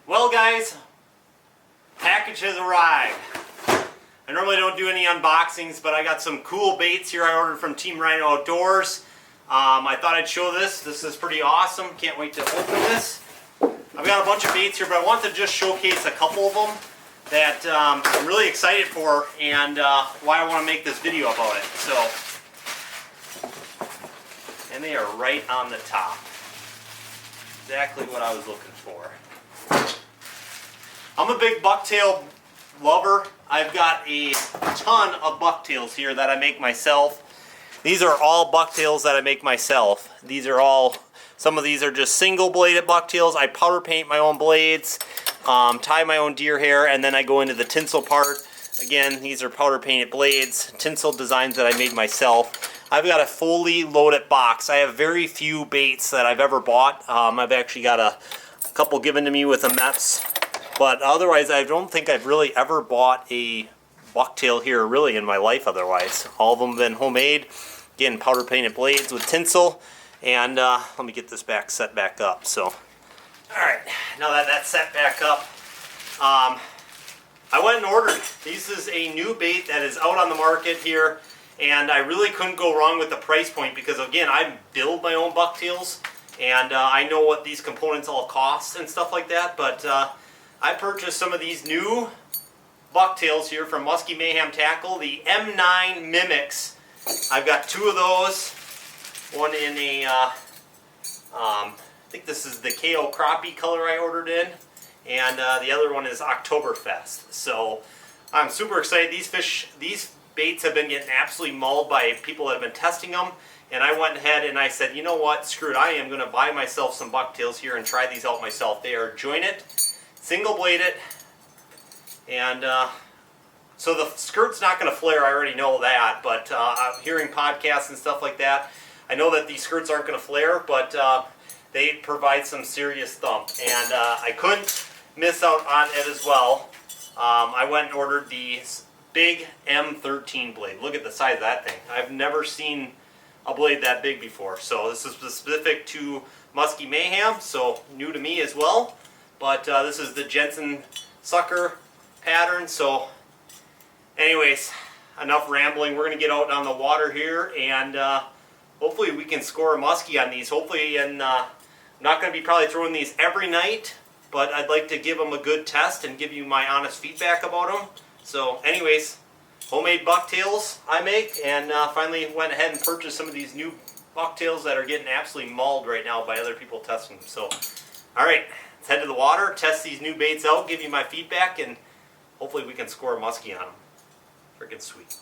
Well guys, package has arrived. I normally don't do any unboxings, but I got some cool baits here I ordered from Team Rhino Outdoors. I thought I'd show this. This is pretty awesome. Can't wait to open this. I've got a bunch of baits here, but I want to just showcase a couple of them that I'm really excited for and why I want to make this video about it. And they are right on the top. Exactly what I was looking for. I'm a big bucktail lover. I've got a ton of bucktails here that I make myself. These are all bucktails that I make myself. These are all, some of these are just single bladed bucktails. I powder paint my own blades, tie my own deer hair, and then I go into the tinsel part. Again, these are powder painted blades, tinsel designs that I made myself. I've got a fully loaded box. I have very few baits that I've ever bought. I've actually got a couple given to me with the MEPs. But otherwise, I don't think I've really ever bought a bucktail here really in my life otherwise. All of them have been homemade. Again, powder painted blades with tinsel. And let me get this set back up. So, alright, now that that's set back up, I went and ordered. This is a new bait that is out on the market here. And I really couldn't go wrong with the price point because, again, I build my own bucktails. And I know what these components all cost and stuff like that. But I purchased some of these new bucktails here from Musky Mayhem Tackle, the M9 Mimics. I've got two of those. One in a, I think this is the KO Crappie color I ordered in. And the other one is Oktoberfest. So I'm super excited. These baits have been getting absolutely mauled by people that have been testing them. And I went ahead and I said, you know what, screw it. I am going to buy myself some bucktails here and try these out myself. They are jointed, single bladed, and so the skirt's not going to flare. I already know that, but I'm hearing podcasts and stuff like that. I know that these skirts aren't going to flare, but they provide some serious thump, and I couldn't miss out on it as well. I went and ordered the big M13 blade. Look at the size of that thing. I've never seen a blade that big before. So this is specific to Musky Mayhem, so new to me as well. But this is the Jensen sucker pattern. So anyways, enough rambling. We're going to get out on the water here and hopefully we can score a muskie on these. Hopefully, and I'm not going to be probably throwing these every night, but I'd like to give them a good test and give you my honest feedback about them. So anyways, homemade bucktails I make, and finally went ahead and purchased some of these new bucktails that are getting absolutely mauled right now by other people testing them. So, alright, let's head to the water, test these new baits out, give you my feedback, and hopefully we can score a muskie on them. Freaking sweet.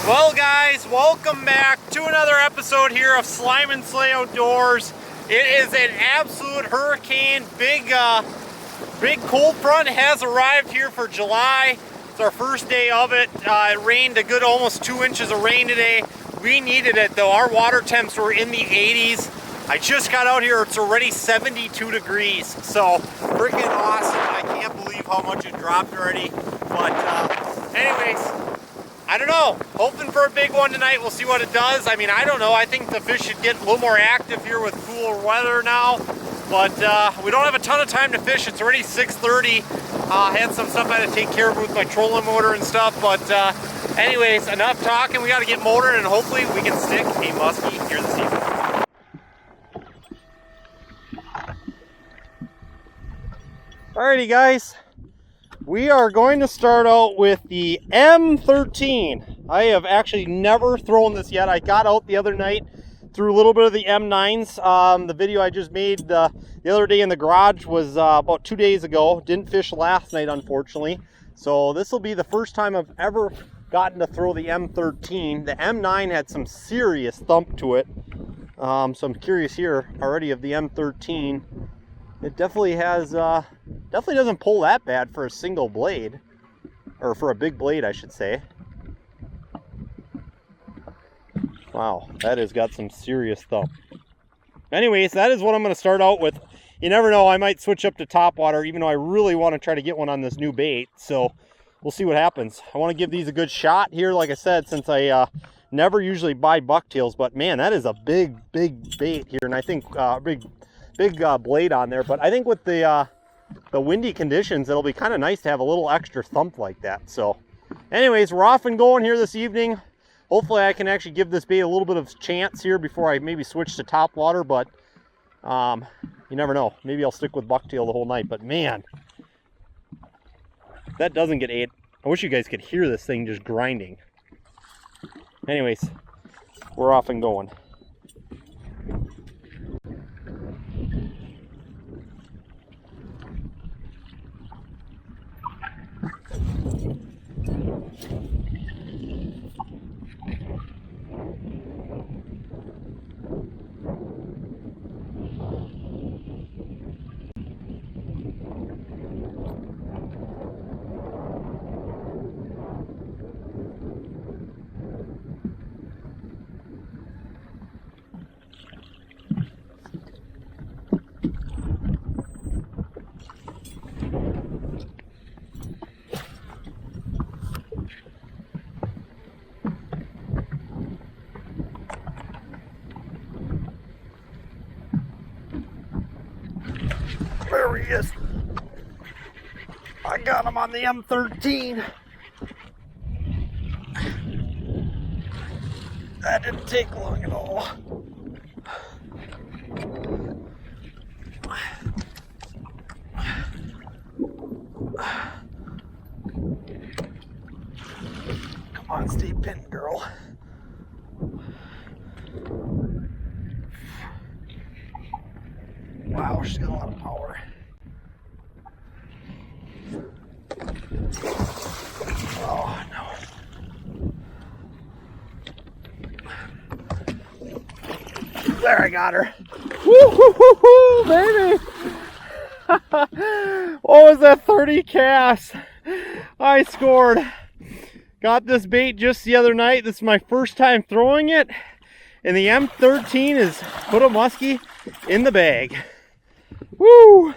Well guys, welcome back to another episode here of Slime and Slay Outdoors. It is an absolute hurricane. Big cold front has arrived here for July. It's our first day of it. It rained a good almost 2 inches of rain today. We needed it though. Our water temps were in the 80s. I just got out here. It's already 72 degrees. So freaking awesome. I can't believe how much it dropped already. But anyways, I don't know. Hoping for a big one tonight. We'll see what it does. I mean, I don't know. I think the fish should get a little more active here with cooler weather now. But we don't have a ton of time to fish. It's already 6:30. Had some stuff I had to take care of with my trolling motor and stuff. But anyways, enough talking. We got to get motoring and hopefully we can stick a muskie here this evening. Alrighty guys. We are going to start out with the M13. I have actually never thrown this yet. I got out the other night, threw a little bit of the M9s. The video I just made the other day in the garage was about 2 days ago. Didn't fish last night, unfortunately. So this will be the first time I've ever gotten to throw the M13. The M9 had some serious thump to it. So I'm curious here already of the M13. It definitely has, definitely doesn't pull that bad for a single blade, or for a big blade, I should say. Wow, that has got some serious thump. Anyways, that is what I'm going to start out with. You never know, I might switch up to top water, even though I really want to try to get one on this new bait. So we'll see what happens. I want to give these a good shot here, like I said, since I never usually buy bucktails, but man, that is a big bait here, and I think big blade on there. But I think with the windy conditions, it'll be kind of nice to have a little extra thump like that. So anyways, we're off and going here this evening. Hopefully I can actually give this bait a little bit of chance here before I maybe switch to top water, but you never know. Maybe I'll stick with bucktail the whole night. But man, if that doesn't get ate, I wish you guys could hear this thing just grinding. Anyways, we're off and going. There he is. I got him on the M13. That didn't take long at all. Come on, stay pinned, girl. Wow, she's got a lot of power. Oh, no. There, I got her. Woo, hoo, hoo, hoo, baby. What was that, 30 casts? I scored. Got this bait just the other night. This is my first time throwing it. And the M13 is put a muskie in the bag. Woo!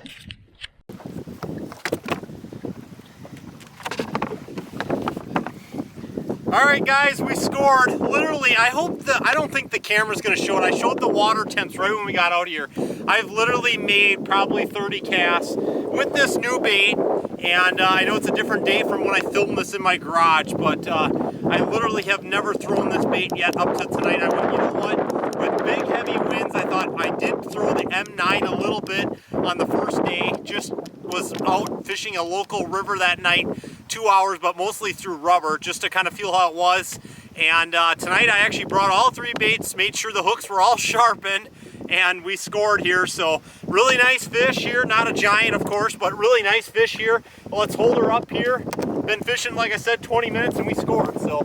Alright guys, we scored. Literally, I don't think the camera's going to show it. I showed the water temps right when we got out here. I've literally made probably 30 casts with this new bait. And I know it's a different day from when I filmed this in my garage, but I literally have never thrown this bait yet up to tonight. I went, you know what? With big heavy winds, I thought I did throw the M9 a little bit on the first day. Just was out fishing a local river that night, 2 hours, but mostly through rubber, just to kind of feel how it was. And tonight I actually brought all 3 baits, made sure the hooks were all sharpened, and we scored here. So really nice fish here, not a giant of course, but really nice fish here. Well, let's hold her up here. Been fishing, like I said, 20 minutes and we scored. So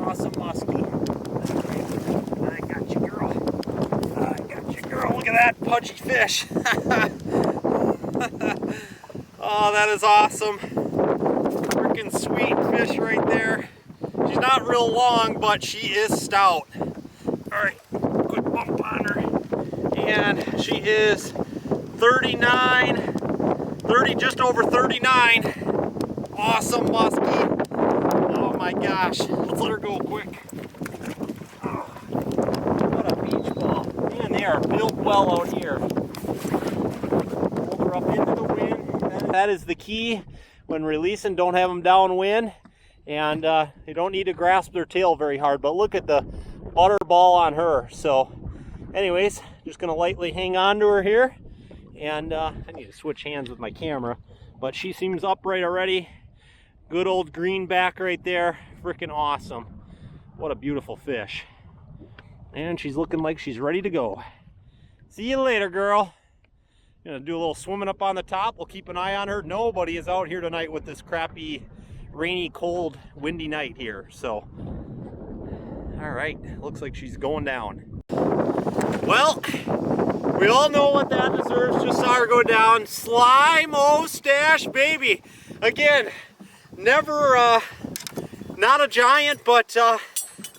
awesome muskie. I got you, girl. I got you, girl. Look at that pudgy fish. Oh, that is awesome. Freaking sweet fish right there. She's not real long, but she is stout. All right, quick bump on her. And she is 39, just over 39. Awesome muskie. Oh my gosh. Let's let her go quick. Oh, what a beach ball. Man, they are built well out here. Hold her up into the wind. That is the key when releasing. Don't have them downwind. And you don't need to grasp their tail very hard. But look at the butter ball on her. So anyways, just going to lightly hang on to her here. And I need to switch hands with my camera. But she seems upright already. Good old greenback right there. Freaking awesome. What a beautiful fish. And she's looking like she's ready to go. See you later, girl. Gonna do a little swimming up on the top. We'll keep an eye on her. Nobody is out here tonight with this crappy, rainy, cold, windy night here. So, all right. Looks like she's going down. Well, we all know what that deserves. Just saw her go down. Slime O Stache, baby. Again, never, not a giant, but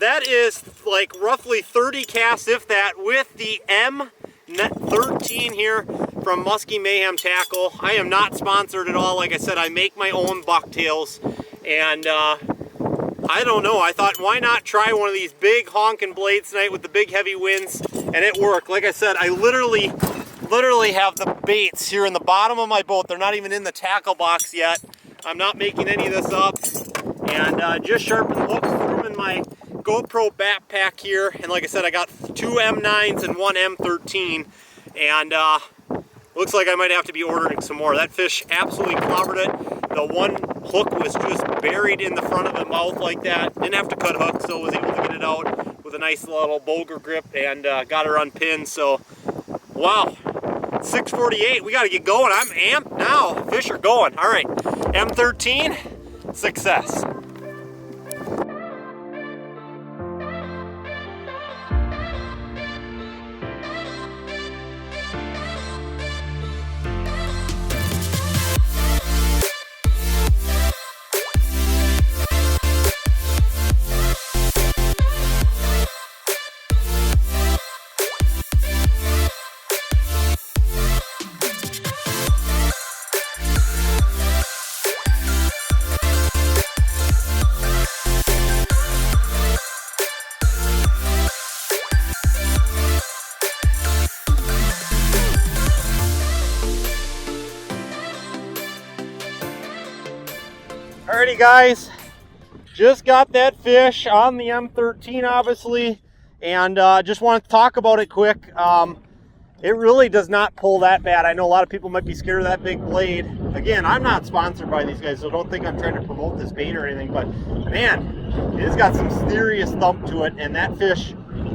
that is like roughly 30 casts, if that, with the M13 here from Musky Mayhem Tackle. I am not sponsored at all. Like I said, I make my own bucktails, And I don't know, I thought why not try one of these big honking blades tonight with the big heavy winds, and it worked. Like I said, I literally have the baits here in the bottom of my boat. They're not even in the tackle box yet. I'm not making any of this up. And just sharpened the hooks, threw them in my GoPro backpack here. And like I said, I got 2 M9s and 1 M13. And looks like I might have to be ordering some more. That fish absolutely clobbered it. The one hook was just buried in the front of the mouth like that. Didn't have to cut hook, so was able to get it out with a nice little boger grip and got her unpinned. So, wow, 6:48. We got to get going. I'm amped now. Fish are going. All right, M13, success. Alrighty guys, just got that fish on the M13 obviously, and just wanted to talk about it quick. It really does not pull that bad. I know a lot of people might be scared of that big blade. Again, I'm not sponsored by these guys, so don't think I'm trying to promote this bait or anything, but man, it has got some serious thump to it, and that fish,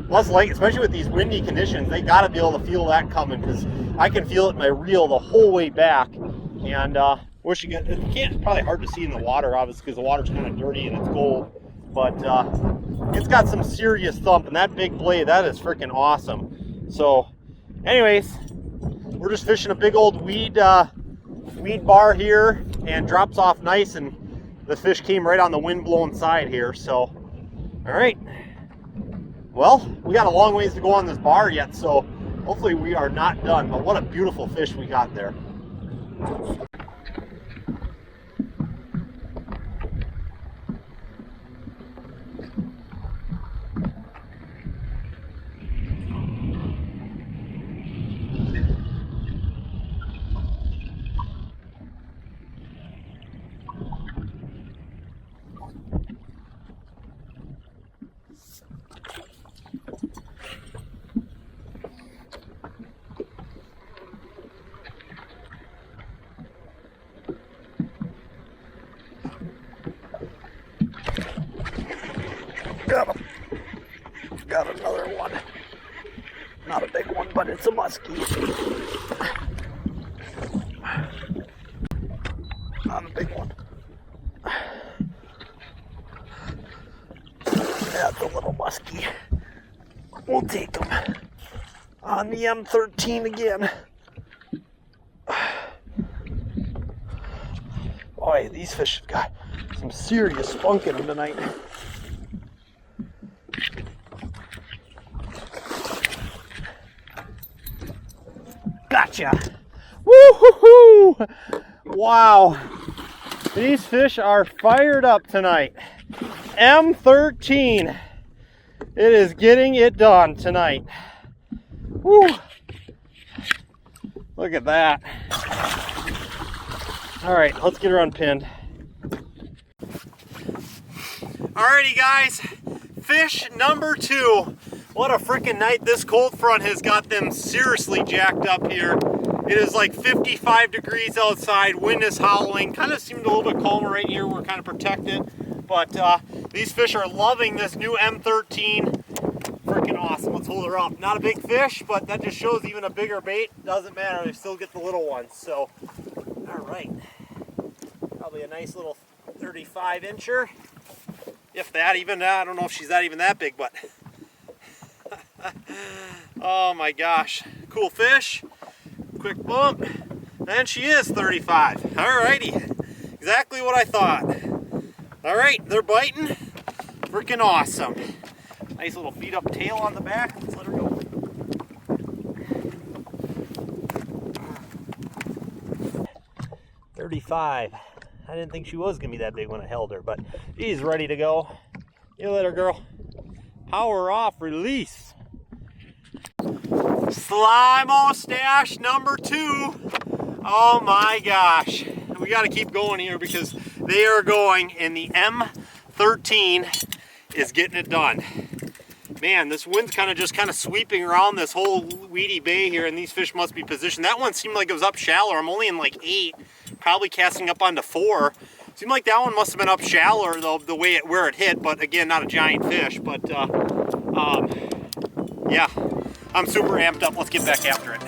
plus like, especially with these windy conditions, they gotta be able to feel that coming, because I can feel it in my reel the whole way back. And wish you could, it's probably hard to see in the water, obviously, because the water's kind of dirty and it's cold. But it's got some serious thump, and that big blade, that is freaking awesome. So, anyways, we're just fishing a big old weed bar here, and drops off nice, and the fish came right on the wind-blown side here. So, all right. Well, we got a long ways to go on this bar yet, so hopefully we are not done. But what a beautiful fish we got there. Got another one. Not a big one, but it's a musky. Not a big one. That's a little musky. We'll take him on the M13 again. Boy, these fish have got some serious spunk in them tonight. Gotcha! Woo-hoo-hoo! Wow! These fish are fired up tonight. M13. It is getting it done tonight. Woo! Look at that. Alright, let's get her unpinned. Alrighty guys, fish number 2. What a freaking night. This cold front has got them seriously jacked up here. It is like 55 degrees outside, wind is howling. Kind of seemed a little bit calmer right here, we're kind of protected. But these fish are loving this new M13. Freaking awesome. Let's hold her up. Not a big fish, but that just shows even a bigger bait doesn't matter, they still get the little ones. So, alright. Probably a nice little 35 incher. If that even, I don't know if she's not even that big, but oh my gosh, cool fish. Quick bump, and she is 35. Alrighty, exactly what I thought. Alright, they're biting. Freaking awesome. Nice little beat up tail on the back. Let's let her go. $35. I didn't think she was gonna be that big when I held her, but she's ready to go. You later, girl. Power off, release. Slime O Stache number 2. Oh my gosh. We gotta keep going here because they are going, and the M13 is getting it done. Man, this wind's kind of sweeping around this whole weedy bay here, and these fish must be positioned. That one seemed like it was up shallower. I'm only in like 8, probably casting up onto 4. Seemed like that one must have been up shallower though, the way where it hit, but again, not a giant fish. But yeah, I'm super amped up. Let's get back after it.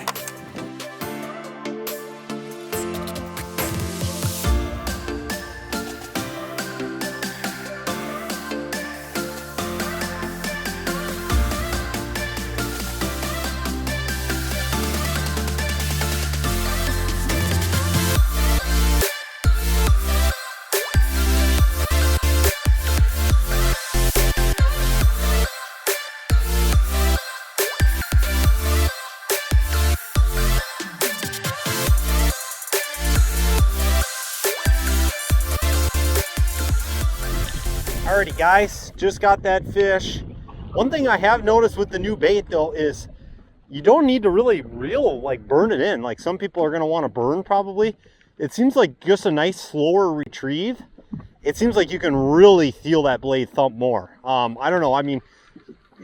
Alrighty guys, just got that fish. One thing I have noticed with the new bait though is you don't need to really burn it in. Like some people are going to want to burn probably. It seems like just a nice slower retrieve. It seems like you can really feel that blade thump more. I don't know. I mean,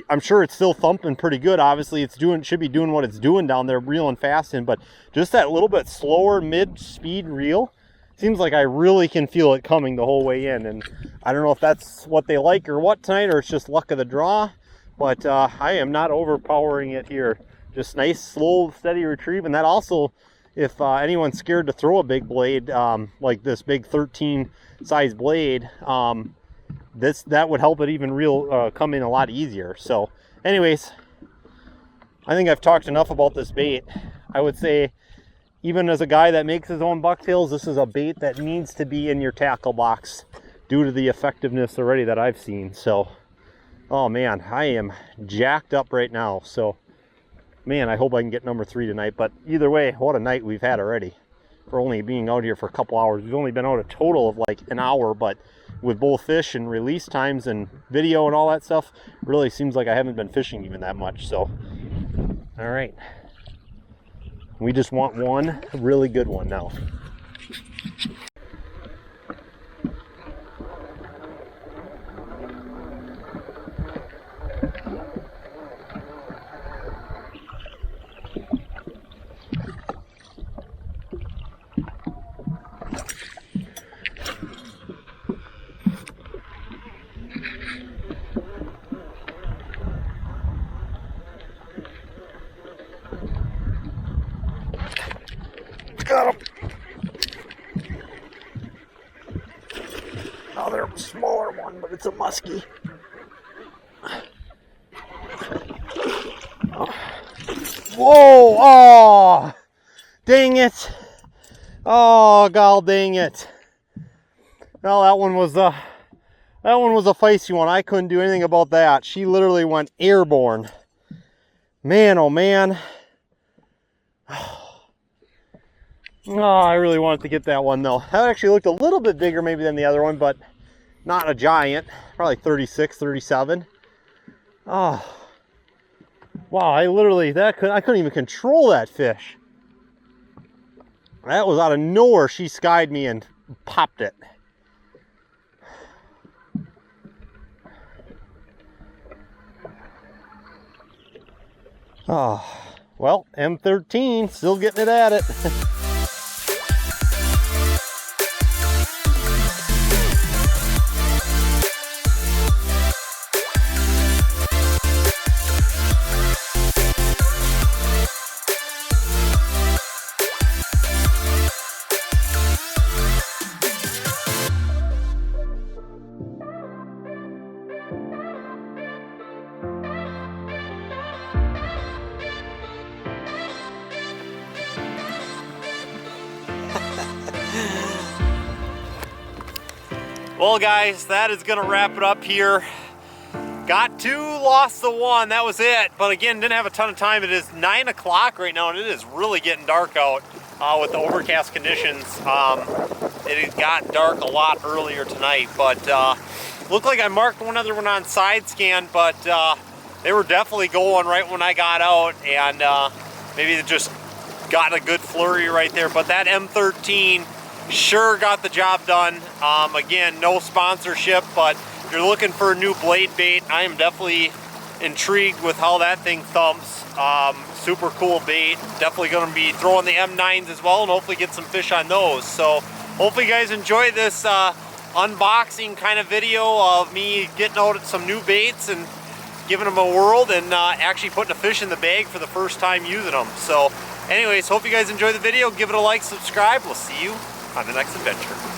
I'm sure it's still thumping pretty good. Obviously it's should be doing what it's doing down there, reeling fast in, but just that little bit slower mid-speed reel. Seems like I really can feel it coming the whole way in, and I don't know if that's what they like or what tonight, or it's just luck of the draw, but I am not overpowering it here. Just nice, slow, steady retrieve, and that also, if anyone's scared to throw a big blade, like this big 13 size blade, that would help it even come in a lot easier. So anyways, I think I've talked enough about this bait. I would say, even as a guy that makes his own bucktails, this is a bait that needs to be in your tackle box due to the effectiveness already that I've seen. So, oh man, I am jacked up right now. So, man, I hope I can get number 3 tonight. But either way, what a night we've had already for only being out here for a couple hours. We've only been out a total of like an hour, but with both fish and release times and video and all that stuff, really seems like I haven't been fishing even that much. So, all right. We just want one really good one now. Got him. Another smaller one, but it's a musky. Whoa! Oh, dang it! Oh, god dang it! Well, that one was a feisty one. I couldn't do anything about that. She literally went airborne. Man, oh man. Oh, I really wanted to get that one though. That actually looked a little bit bigger maybe than the other one, but not a giant. Probably 36, 37. Oh. Wow, I couldn't even control that fish. That was out of nowhere. She skied me and popped it. Oh, well, M13, still getting it at it. Well guys, that is gonna wrap it up here. Got 2, lost the 1, that was it. But again, didn't have a ton of time. It is 9 o'clock right now and it is really getting dark out with the overcast conditions. it had got dark a lot earlier tonight, but looked like I marked one other one on side scan, but they were definitely going right when I got out, and maybe they just got a good flurry right there. But that M13 sure got the job done. Again, no sponsorship, but if you're looking for a new blade bait, I am definitely intrigued with how that thing thumps. Super cool bait. Definitely going to be throwing the M9s as well, and hopefully get some fish on those. So hopefully you guys enjoy this unboxing kind of video of me getting out some new baits and giving them a whirl, and actually putting a fish in the bag for the first time using them. So anyways, hope you guys enjoy the video. Give it a like, subscribe. We'll see you on the next adventure.